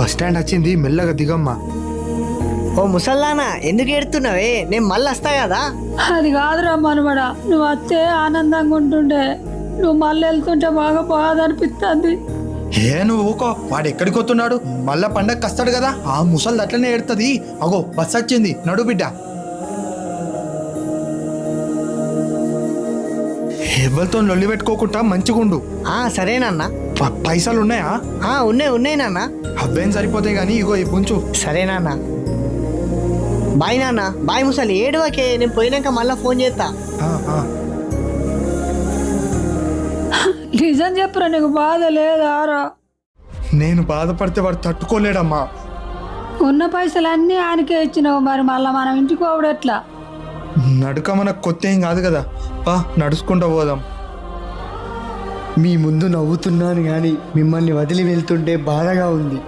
Bus stand వచ్చింది, మెల్లగా దిగమ్మా. ఓ ముసల్లానా, ఎందుకు ఏడుతున్నావే? నేను మళ్ళీ వస్తా కదా. అది కాదురా మనవడా, నువ్వు వస్తే ఆనందంగా ఉంటుండే, నువ్వు మళ్ళీ వెళ్తుంటే బాగా బాధ అనిపిస్తుంది. నువ్వు ఊకో, వాడు ఎక్కడికి వస్తున్నాడు? మళ్ళా పండగకి వస్తాడు కదా, ఆ ముసలిది అట్లనే ఏడుతుంది. అగో బస్ వచ్చింది, నడు బిడ్డ. ఎవరితో లొల్లి పెట్టుకోకుండా మంచిగుండు. సరేనన్నా. పైసలు ఉన్నాయా? ఉన్నాయి నాన్న. అవేం సరిపోతాయి కానీ ఇగో ఈ పుంచు. సరేనాన్న. బాయ్ నాన్న. బాయ్ ముసలి, ఏడువకే, నేను పోయినాక మళ్ళీ ఫోన్ చేస్తా. నిజం చెప్పురా, నీకు బాధ లేదారా? నేను బాధపడితే వాడు తట్టుకోలేడమ్మా. ఉన్న పైసలు అన్నీ ఆయనకే ఇచ్చినావు, మరి మళ్ళీ మనం ఇంటికి పోవడం ఎట్లా? నడక మనకు కొత్త ఏం కాదు కదా, పా నడుచుకుంటూ పోదాం. మీ ముందు నవ్వుతున్నాను కానీ మిమ్మల్ని వదిలి వెళ్తుంటే బాధగా ఉంది.